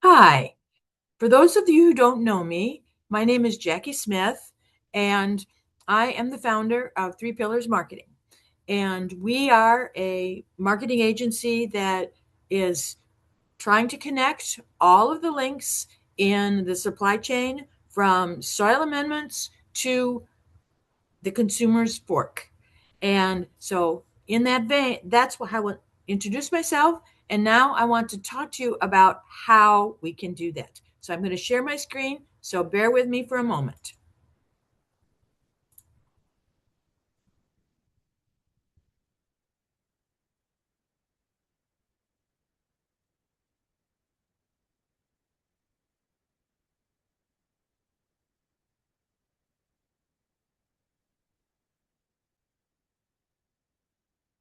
Hi. For those of you who don't know me, my name is Jackie Smith, and I am the founder of Three Pillars Marketing. And we are a marketing agency that is trying to connect all of the links in the supply chain from soil amendments to the consumer's fork. And so, in that vein, that's how I want to introduce myself. And now I want to talk to you about how we can do that. So, I'm going to share my screen. So, bear with me for a moment.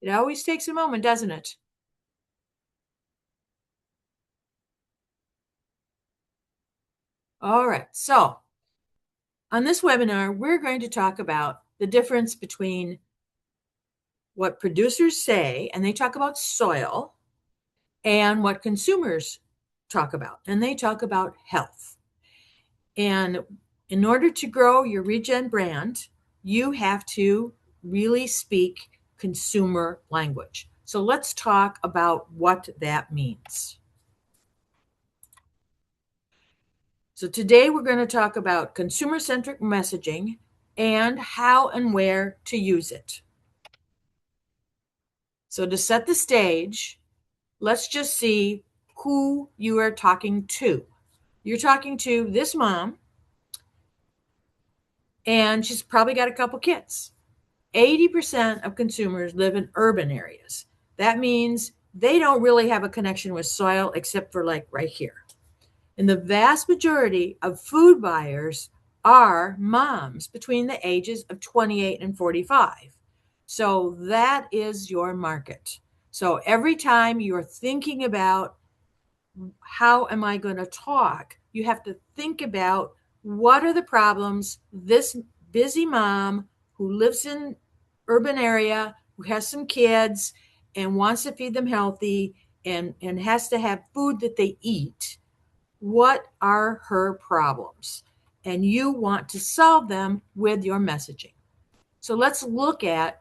It always takes a moment, doesn't it? All right. So, on this webinar, we're going to talk about the difference between what producers say, and they talk about soil, and what consumers talk about, and they talk about health. And in order to grow your Regen brand, you have to really speak consumer language. So let's talk about what that means. So today we're going to talk about consumer-centric messaging and how and where to use it. So to set the stage, let's just see who you are talking to. You're talking to this mom, and she's probably got a couple kids. 80% of consumers live in urban areas. That means they don't really have a connection with soil except for like right here. And the vast majority of food buyers are moms between the ages of 28 and 45. So that is your market. So every time you're thinking about how am I going to talk, you have to think about what are the problems this busy mom who lives in urban area, who has some kids and wants to feed them healthy and has to have food that they eat. What are her problems? And you want to solve them with your messaging. So let's look at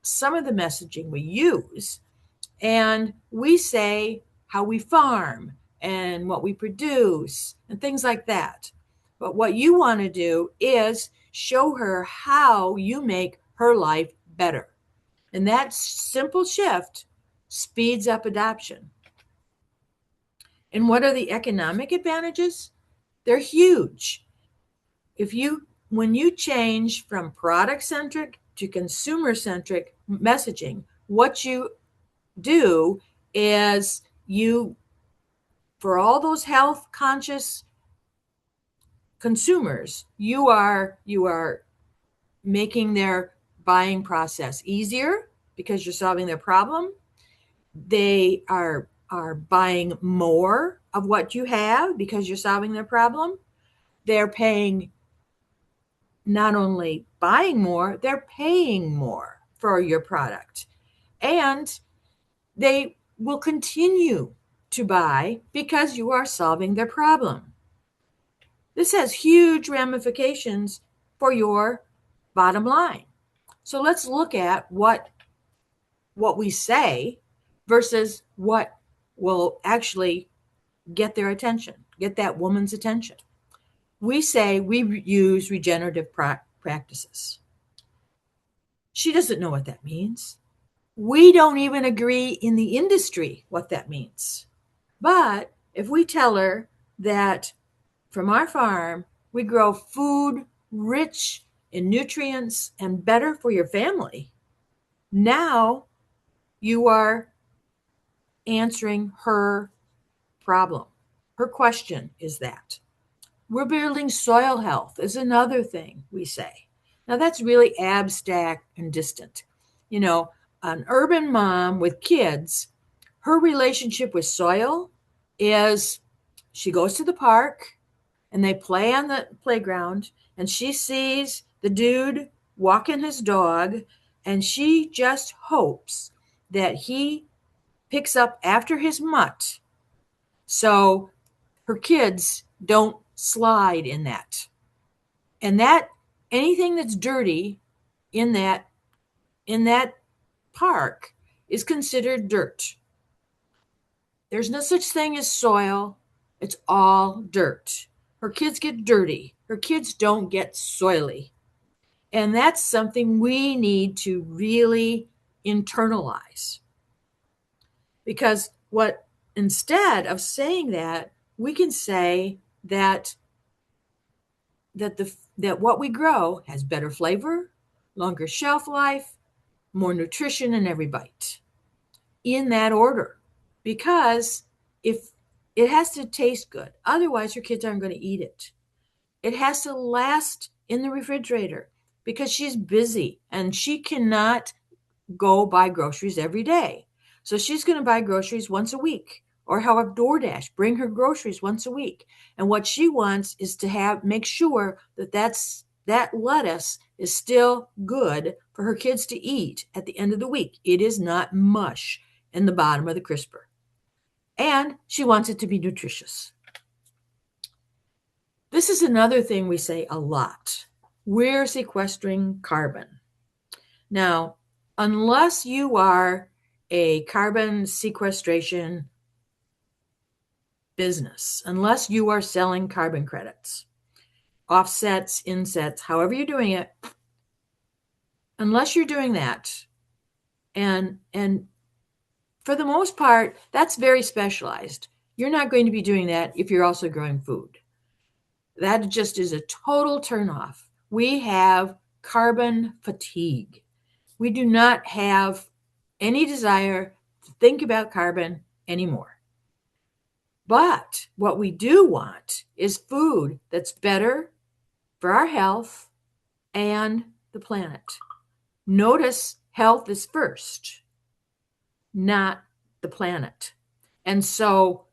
some of the messaging we use. And we say how we farm and what we produce and things like that. But what you want to do is show her how you make her life better. And that simple shift speeds up adoption. And what are the economic advantages? They're huge. When you change from product centric to consumer centric messaging, what you do is you, for all those health conscious consumers, you are making their buying process easier because you're solving their problem. They are buying more of what you have because you're solving their problem. They're paying, not only buying more, they're paying more for your product. And they will continue to buy because you are solving their problem. This has huge ramifications for your bottom line. So let's look at what we say versus what will actually get their attention, get that woman's attention. We say we use regenerative practices. She doesn't know what that means. We don't even agree in the industry what that means. But if we tell her that from our farm, we grow food rich in nutrients and better for your family, now you are answering her problem. Her question is that. We're building soil health is another thing we say. Now that's really abstract and distant. You know, an urban mom with kids, her relationship with soil is she goes to the park and they play on the playground and she sees the dude walking his dog and she just hopes that he picks up after his mutt So her kids don't slide in that. And that anything that's dirty in that park is considered dirt. There's no such thing as soil. It's all dirt. Her kids get dirty. Her kids don't get soily. And that's something we need to really internalize. Because what instead of saying that, we can say that that what we grow has better flavor, longer shelf life, more nutrition in every bite. In that order. Because if it has to taste good, otherwise your kids aren't going to eat it. It has to last in the refrigerator because she's busy and she cannot go buy groceries every day. So she's going to buy groceries once a week or have DoorDash bring her groceries once a week. And what she wants is to make sure that lettuce is still good for her kids to eat at the end of the week. It is not mush in the bottom of the crisper. And she wants it to be nutritious. This is another thing we say a lot. We're sequestering carbon. Now, unless you are a carbon sequestration business, unless you are selling carbon credits, offsets, insets, however you're doing it, unless you're doing that, and for the most part, that's very specialized. You're not going to be doing that if you're also growing food. That just is a total turnoff. We have carbon fatigue. We do not have any desire to think about carbon anymore. But what we do want is food that's better for our health and the planet. Notice health is first, not the planet. And so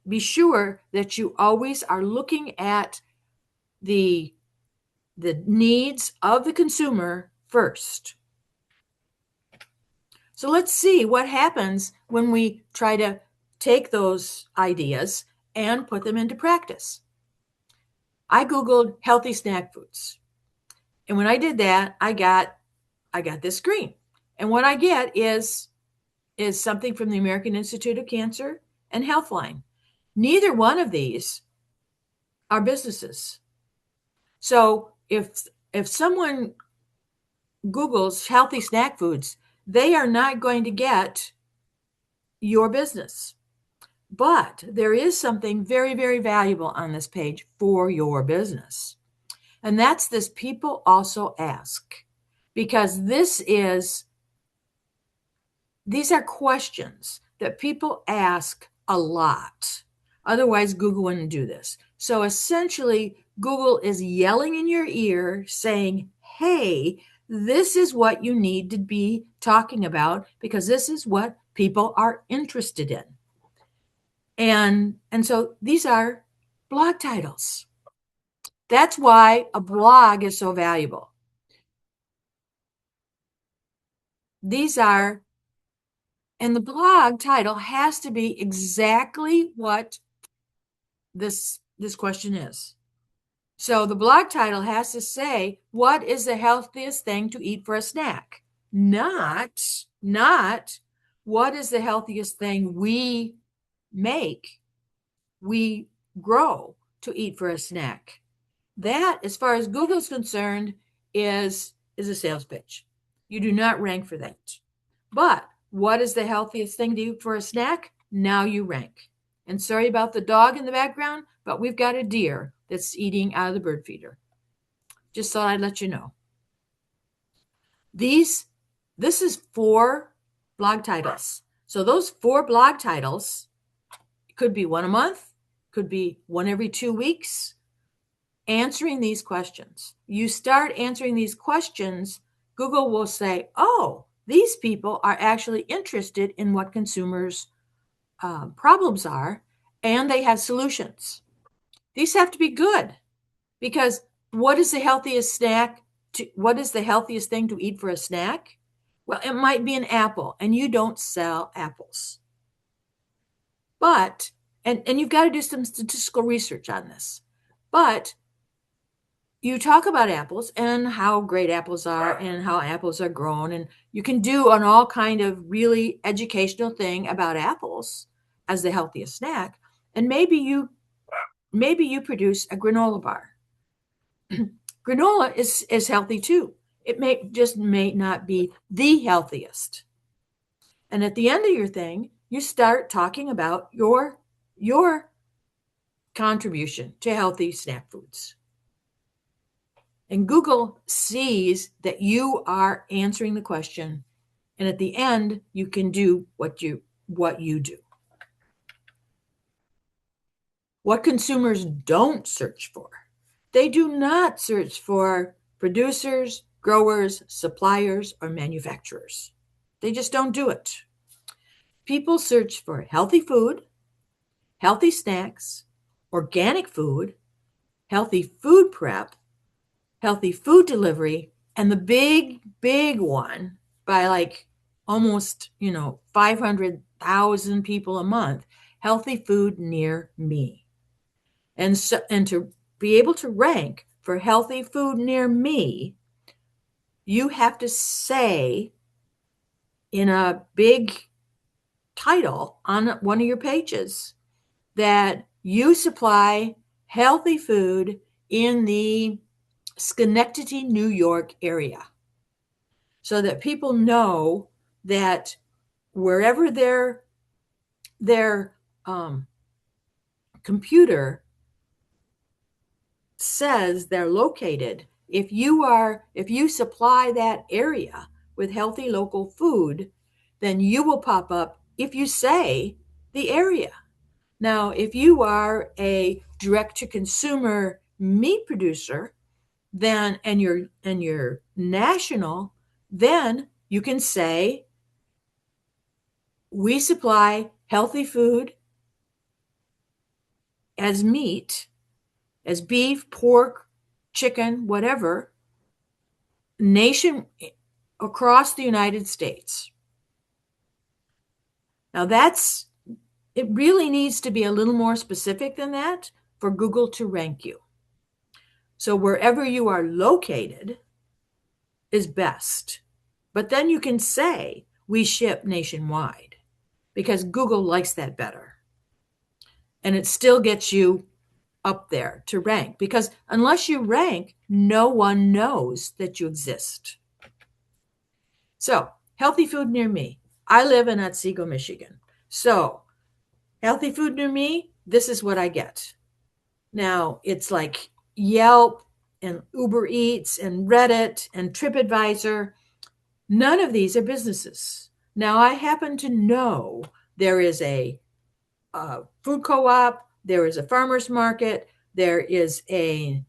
be sure that you always are looking at the needs of the consumer first. So let's see what happens when we try to take those ideas and put them into practice. I Googled healthy snack foods. And when I did that, I got this screen. And what I get is something from the American Institute of Cancer and Healthline. Neither one of these are businesses. So if someone Googles healthy snack foods, they are not going to get your business. But there is something very, very valuable on this page for your business. And that's this people also ask. Because these are questions that people ask a lot. Otherwise, Google wouldn't do this. So essentially, Google is yelling in your ear saying, hey, this is what you need to be talking about because this is what people are interested in. And so these are blog titles. That's why a blog is so valuable. And the blog title has to be exactly what this question is. So the blog title has to say, what is the healthiest thing to eat for a snack? Not what is the healthiest thing we grow to eat for a snack. That, as far as Google's concerned, is a sales pitch. You do not rank for that. But what is the healthiest thing to eat for a snack? Now you rank. And sorry about the dog in the background, but we've got a deer that's eating out of the bird feeder. Just thought I'd let you know. This is 4 blog titles. So those 4 blog titles could be one a month, could be one every 2 weeks, answering these questions. You start answering these questions, Google will say, oh, these people are actually interested in what consumers' problems are, and they have solutions. These have to be good because what is the healthiest thing to eat for a snack? Well, it might be an apple, and you don't sell apples. But And you've got to do some statistical research on this. But you talk about apples and how great apples are and how apples are grown, and you can do an all kind of really educational thing about apples as the healthiest snack. And maybe you produce a granola bar. Granola is healthy too. It may not be the healthiest. And at the end of your thing, you start talking about your contribution to healthy snack foods. And Google sees that you are answering the question, and at the end, you can do what you do. What consumers don't search for. They do not search for producers, growers, suppliers, or manufacturers. They just don't do it. People search for healthy food, healthy snacks, organic food, healthy food prep, healthy food delivery, and the big one by like almost, 500,000 people a month, healthy food near me. And to be able to rank for healthy food near me, you have to say in a big title on one of your pages that you supply healthy food in the Schenectady, New York area, so that people know that wherever their computer says they're located, if you supply that area with healthy local food, then you will pop up if you say the area. Now, if you are a direct to consumer meat producer, then and you're national, then you can say we supply healthy food as meat, as beef, pork, chicken, whatever, nation across the United States. Now it really needs to be a little more specific than that for Google to rank you. So wherever you are located is best. But then you can say we ship nationwide because Google likes that better. And it still gets you up there to rank, because unless you rank, no one knows that you exist. So, healthy food near me. I live in Otsego, Michigan. So, healthy food near me, this is what I get. Now, it's like Yelp and Uber Eats and Reddit and TripAdvisor. None of these are businesses. Now, I happen to know there is a food co-op, there is a farmer's market, there is a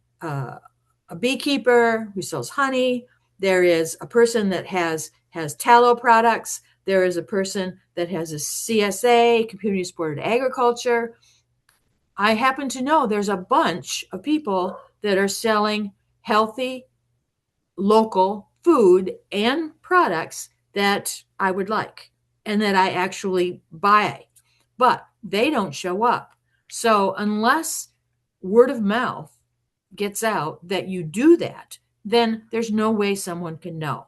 beekeeper who sells honey, there is a person that has tallow products, there is a person that has a CSA, community supported agriculture. I happen to know there's a bunch of people that are selling healthy local food and products that I would like and that I actually buy, but they don't show up. So unless word of mouth gets out that you do that, then there's no way someone can know.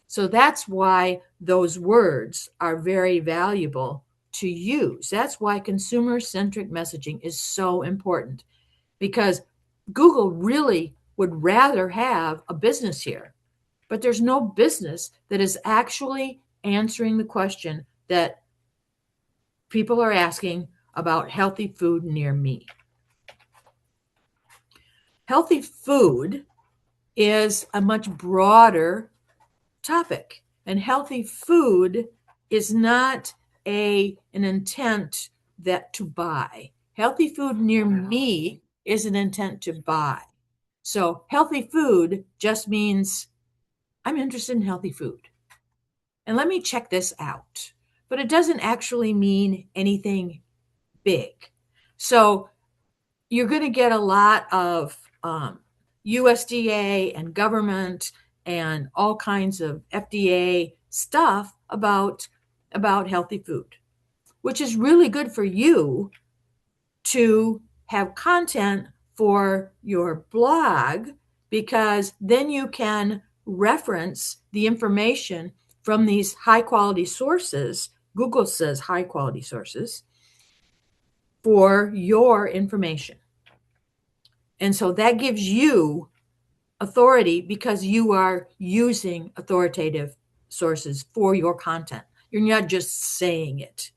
So that's why those words are very valuable to use. That's why consumer-centric messaging is so important, because Google really would rather have a business here, but there's no business that is actually answering the question that people are asking about healthy food near me. Healthy food is a much broader topic, and healthy food is not an intent that to buy. Healthy food near me is an intent to buy. So healthy food just means I'm interested in healthy food. And let me check this out. But it doesn't actually mean anything big. So you're going to get a lot of USDA and government and all kinds of FDA stuff about healthy food, which is really good for you to have content for your blog, because then you can reference the information from these high quality sources. Google says high quality sources for your information. And so that gives you authority because you are using authoritative sources for your content. You're not just saying it.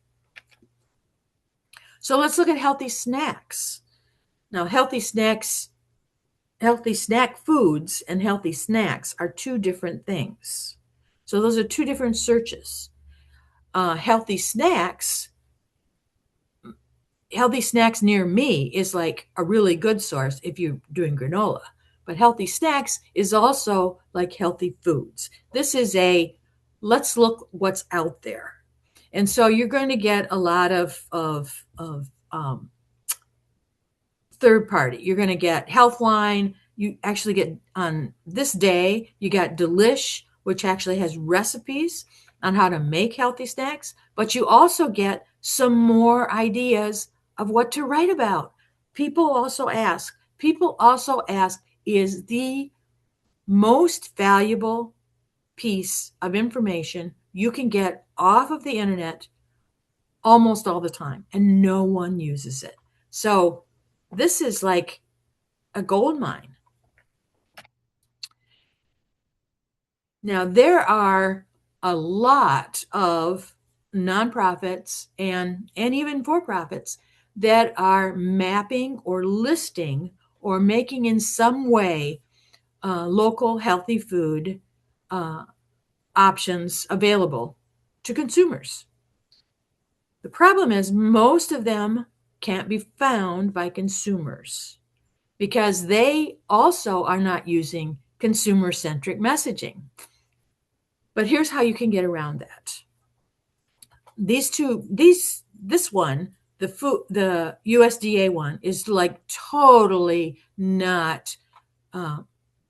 So let's look at healthy snacks. Now, healthy snack foods and healthy snacks are two different things. So those are two different searches. Healthy snacks near me is like a really good source if you're doing granola. But healthy snacks is also like healthy foods. This is let's look what's out there. And so you're going to get a lot of third party. You're going to get Healthline. You actually get, on this day, you got Delish, which actually has recipes on how to make healthy snacks, but you also get some more ideas of what to write about. People also ask, is the most valuable piece of information you can get off of the internet almost all the time, and no one uses it. So this is like a gold mine. Now, there are a lot of nonprofits and even for-profits that are mapping or listing or making in some way local healthy food options available to consumers. The problem is most of them can't be found by consumers because they also are not using consumer-centric messaging. But here's how you can get around that. This one, the USDA one, is like totally not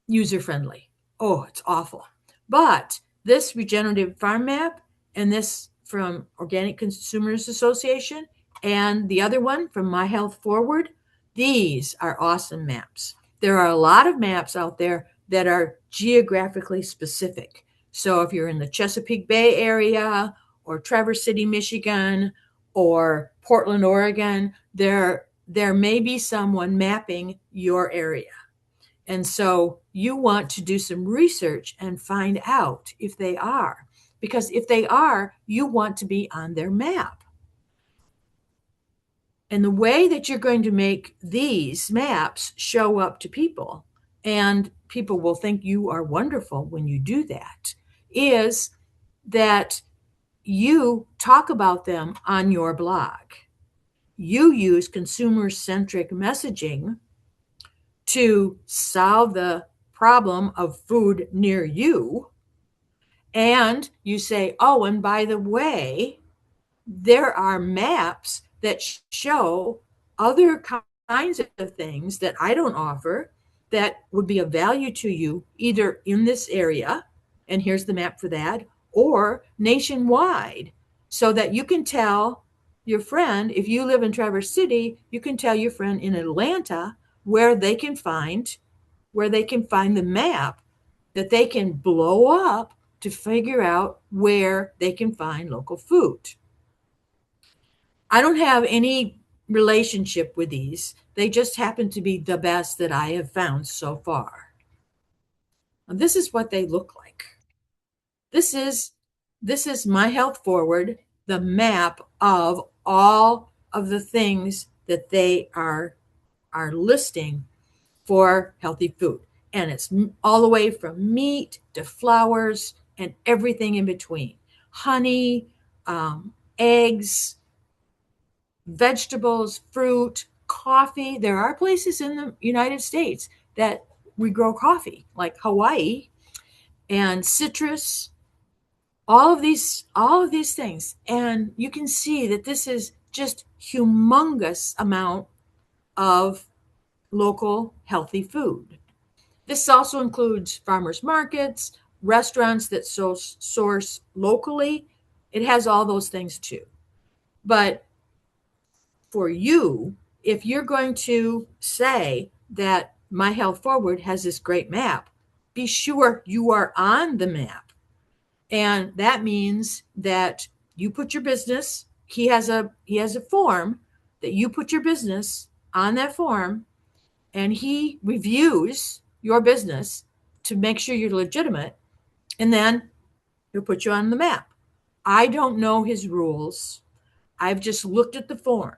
user friendly. Oh, it's awful. But this Regenerative Farm Map and this from Organic Consumers Association and the other one from My Health Forward, these are awesome maps. There are a lot of maps out there that are geographically specific. So if you're in the Chesapeake Bay area or Traverse City, Michigan, or Portland, Oregon, there may be someone mapping your area. And so you want to do some research and find out if they are. Because if they are, you want to be on their map. And the way that you're going to make these maps show up to people, and people will think you are wonderful when you do that, is that you talk about them on your blog. You use consumer-centric messaging to solve the problem of food near you. And you say, oh, and by the way, there are maps that show other kinds of things that I don't offer that would be of value to you, either in this area, and here's the map for that, or nationwide, so that you can tell your friend, if you live in Traverse City, you can tell your friend in Atlanta where they can find the map that they can blow up to figure out where they can find local food. I don't have any relationship with these. They just happen to be the best that I have found so far. And this is what they look like. This is My Health Forward, the map of all of the things that they are listing for healthy food. And it's all the way from meat to flowers and everything in between. Honey, eggs, vegetables, fruit, coffee. There are places in the United States that we grow coffee, like Hawaii, and citrus, all of these things. And you can see that this is just humongous amount of local healthy food. This also includes farmers markets, restaurants that source locally. It has all those things too. But for you, if you're going to say that My Health Forward has this great map, be sure you are on the map. And that means that you put your business, he has a form that you put your business on that form, and he reviews your business to make sure you're legitimate, and then he'll put you on the map. I don't know his rules. I've just looked at the form.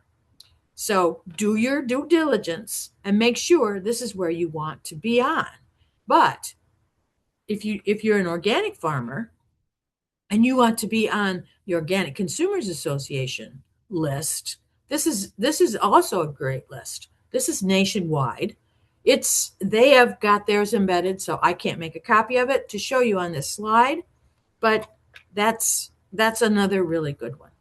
So do your due diligence and make sure this is where you want to be on. But if you're an organic farmer and you want to be on the Organic Consumers Association list, this is also a great list. This is nationwide. They have got theirs embedded, so I can't make a copy of it to show you on this slide, but that's another really good one.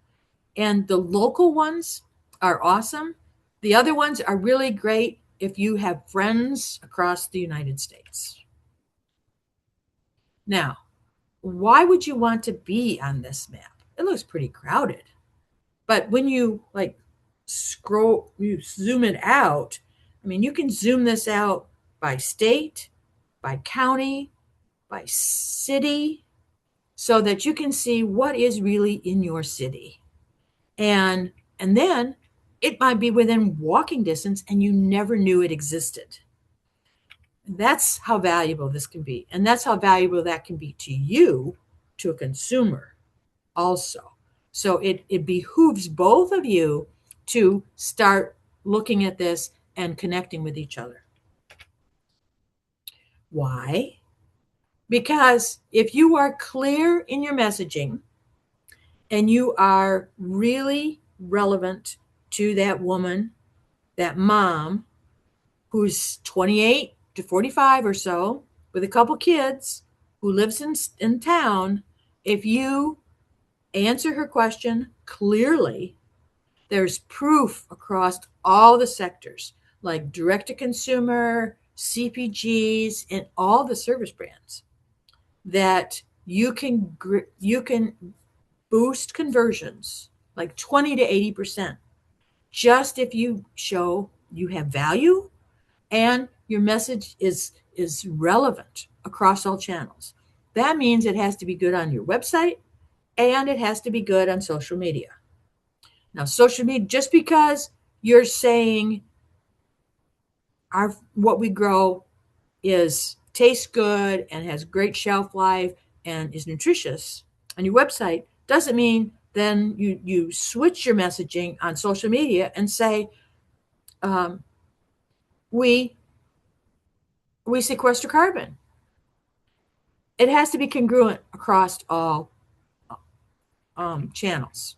And the local ones are awesome. The other ones are really great if you have friends across the United States. Now, why would you want to be on this map? It looks pretty crowded. But when you you zoom it out, I mean, you can zoom this out by state, by county, by city, so that you can see what is really in your city. And then it might be within walking distance and you never knew it existed. That's how valuable this can be. And that's how valuable that can be to you, to a consumer also. So it behooves both of you to start looking at this and connecting with each other. Why? Because if you are clear in your messaging and you are really relevant to that woman, that mom who's 28 to 45 or so with a couple kids who lives in town, if you answer her question clearly, there's proof across all the sectors, like direct to consumer, CPGs, and all the service brands, that you can boost conversions like 20 to 80% just if you show you have value and your message is relevant across all channels. That means it has to be good on your website and it has to be good on social media. Now, social media, just because you're saying what we grow tastes good and has great shelf life and is nutritious on your website, doesn't mean then you switch your messaging on social media and say, we sequester carbon. It has to be congruent across all channels.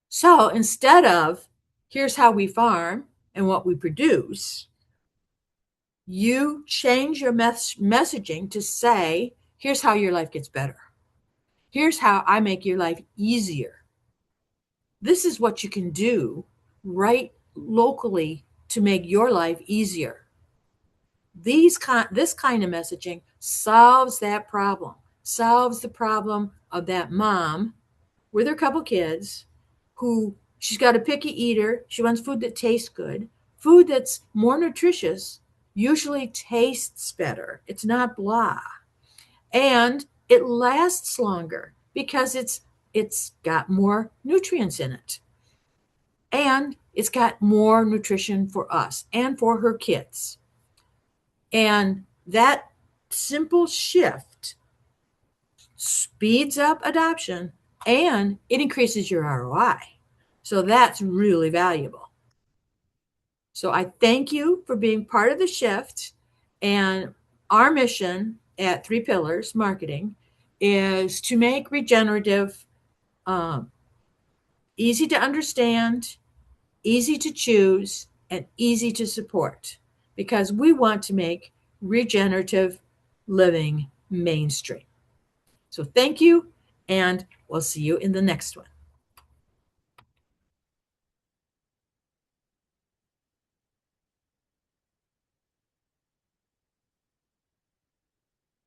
So instead of here's how we farm and what we produce, you change your messaging to say, here's how your life gets better. Here's how I make your life easier. This is what you can do right locally to make your life easier. This kind of messaging solves that problem, solves the problem of that mom with her couple kids who she's got a picky eater. She wants food that tastes good. Food that's more nutritious usually tastes better. It's not blah. And it lasts longer because it's got more nutrients in it. And it's got more nutrition for us and for her kids. And that simple shift speeds up adoption and it increases your ROI. So that's really valuable. So I thank you for being part of the shift. And our mission at 3 Pillars Marketing is to make regenerative easy to understand, easy to choose, and easy to support, because we want to make regenerative living mainstream. So thank you, and we'll see you in the next one.